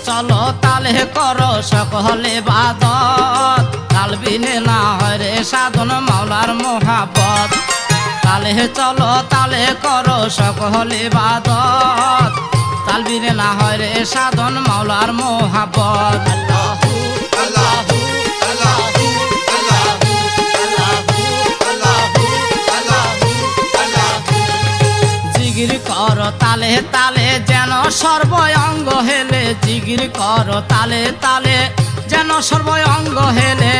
চলো তালে করো সকল ইবাদত, তাল বিনে না হয় রে সাধন মাওলার মোহাব্বত। তালে চলো তালে করো সকল ইবাদত, তাল বিনে না হয় রে সাধন মাওলার মোহাব্বত। আল্লাহু আল্লাহু আল্লাহু আল্লাহু আল্লাহু আল্লাহু আল্লাহু। জিগির করো তালে তালে যেন সর্বঙ্গ হেলে, জিগির করো তালে তালে যেন সর্বঙ্গ হেলে,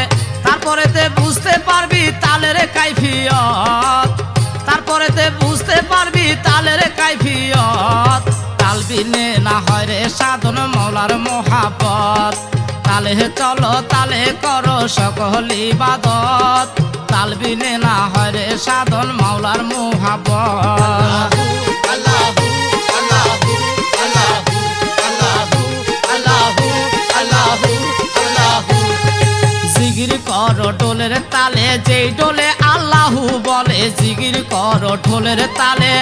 তারপরেতে বুঝতে পারবি তালের কাইফিয়ত, তারপরেতে বুঝতে পারবি তালের কাইফিয়ত। তাল বিনে না হয় রে সাধন মাওলার মোহাব্বত, তালে চলো তালে করো সকল ইবাদত, তাল বিনে না হয় রে সাধন মাওলার মোহাব্বত। আল্লাহু আল্লাহু আল্লাহু আল্লাহু আল্লাহু আল্লাহু আল্লাহু। জিগির করো ঢোলের তালে যেই ডোলে আল্লাহু বলে, জিগির করো ঢোলের তালে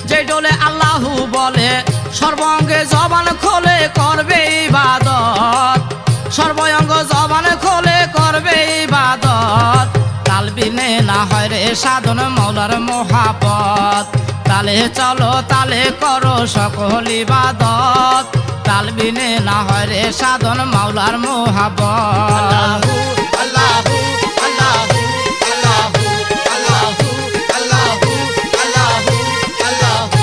যেই ডোলে আল্লাহু বলে, সর্বাঙ্গে জবান খোলে করবে ইবাদত, সর্বঙ্গ জবান খোলে করবে ইবাদত। তাল বিনে না হয় রে সাধন মাওলার মোহাব্বত, তালে চলো তালে করো সকল ইবাদত, তাল বিনে না হয় রে সাধন মাওলার মোহাব্বত। আল্লাহু আল্লাহু আল্লাহু আল্লাহু আল্লাহু আল্লাহু আল্লাহু।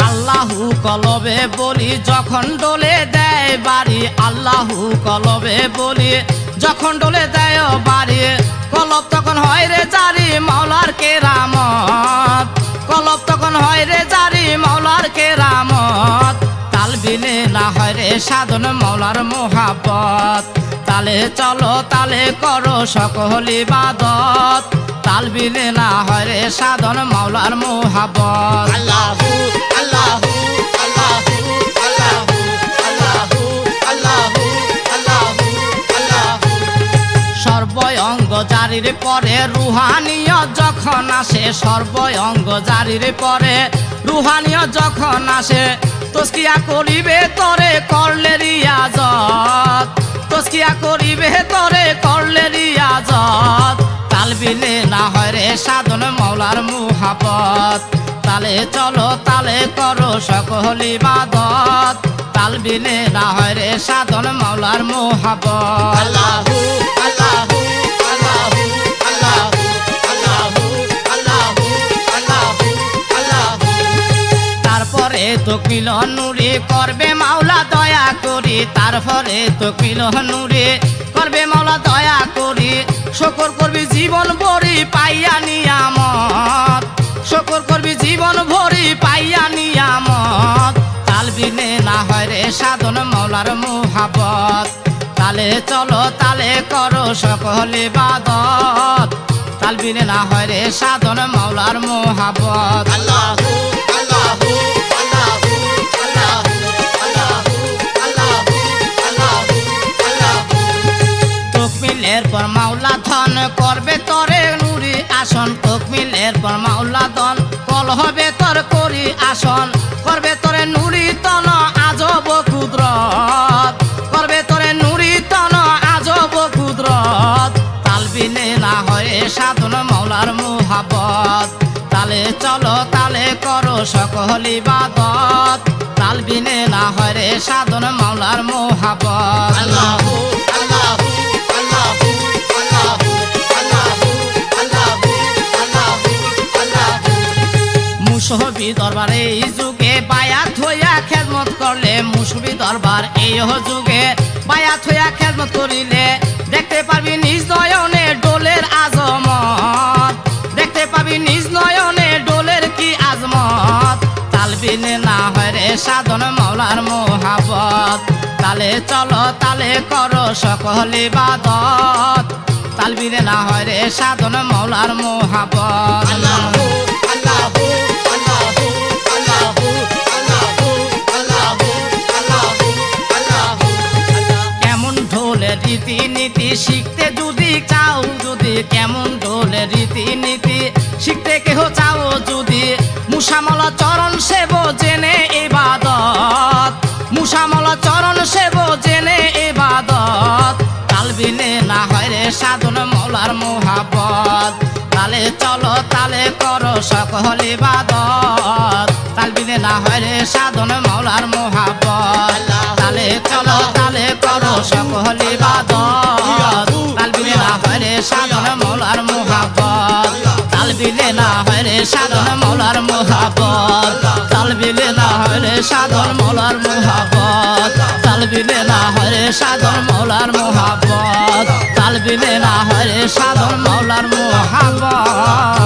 আল্লাহু কলবে বলি যখন ডোলে দেয় বাড়ি, আল্লাহু কলবে বলি যখন ডোলে দেয় বাড়ি, কলব তখন হয় রে জারি মাওলার কেরামত, কলব তখন হয় রে জারি মাওলার কেরামত। তাল বিনে না হয় রে সাধন মাওলার মোহাব্বত, তালে চলো তালে করো সকল ইবাদত, তাল বিনে না হয় রে সাধন মাওলার মোহাব্বত। আল্লাহু আল্লাহু আল্লাহু আল্লাহু আল্লাহু আল্লাহু আল্লাহু আল্লাহু। সর্বঙ্গ জারির পরে রুহানিয়ত যখন আসে, সর্বঙ্গ জারির পরে রুহানিয়ত যখন আসে, তসকিয়া করিবে তরে করলে রিয়াজত, তসকিয়া করিবে তরে করলে রিয়াজত। তাল বিনে না হয় রে সাধন মাওলার মোহাব্বত, তালে চলো তালে করো সকল ইবাদত, তাল বিনে না হয় রে সাধন মাওলার মোহাব্বত। আল্লাহু আল্লাহু আল্লাহু আল্লাহু আল্লাহু আল্লাহু আল্লাহু আল্লাহু। তারপরে তো কিল নুরে করবে মাওলা দয়া করি, তারপরে তো কিল নুরে করবে মাওলা দয়া করি, শুকর করবি জীবন ভরি পাইয়া নিয়ামত, শুকর করবি জীবন ভরি পাইয়া নিয়ামত। তাল বিনে না হয় রে সাধন মাওলার মোহাব্বত, তালে চলো তালে করো সকল ইবাদত, তাল বিনে না হয় রে সাধন মাওলার মোহাব্বত। আল্লাহু আল্লাহু আল্লাহু আল্লাহু আল্লাহু আল্লাহু আল্লাহু আল্লাহু। তকমিলের পর মাওলা ধন করবে তরে নুরি আসন, তকমিলের পর মাওলা ধন কল হবে তোর করি আসন, করবে তোরে নুরি তন আজব কুদরত, করবে তোরে নুরি তন আজব কুদরত। তাল বিনে না হয় সাধন মাওলার মোহাব্বত, তালে চলো তালে করো সকল ইবাদত, তাল বিনে না হয় রে সাধন মাওলার মোহাব্বত। আল্লাহু আল্লাহু আল্লাহু আল্লাহু আল্লাহু আল্লাহু আল্লাহু আল্লাহু। মুসহবি দরবার এই যুগে বায়াত হইয়া খেদমত করলে, মুসহবি দরবার এই যুগে বায়াত হইয়া খেদমত করিলে, দেখতে পারবি নিজ নয়নে ডোলের আজমত, দেখতে পাবি নিজ নয়নে ডোলের কি আজমত। তাল বিনে না হয় রে সাধন মাওলার মোহাব্বত, তালে চলো তালে করো সকল ইবাদত, তাল বিনে না হয় রে সাধন মাওলার মোহাব্বত। আল্লাহু আল্লাহু আল্লাহু আল্লাহু আল্লাহু আল্লাহু আল্লাহু আল্লাহু। কেমন ঢোলের রীতিনীতি শিখতে যদি চাও, যদি কেমন ঢোলের রীতিনীতি শিখতে কেহ চাও যদি, মুসামলা চরণ সেব জেনে ইবাদত, মুসামলা চরণ সেব তালে চলো তালে করো সকল ইবাদত তাল বিনে না হয় রে সাধন মৌলার মোহাব্বত তালে চলো তালে করো সকল ইবাদত তাল বিনে না হয় রে সাধন মৌলার মোহাব্বত তাল বিনে না হয় রে সাধন মৌলার মোহাব্বত তাল বিনে না হয় রে সাধন মৌলার মোহাব্বত তাল বিনে না হয় রে সাধন মৌলার মোহাব্বত তাল বিনে না হয় রে সাধন মৌলার মোহাব্বত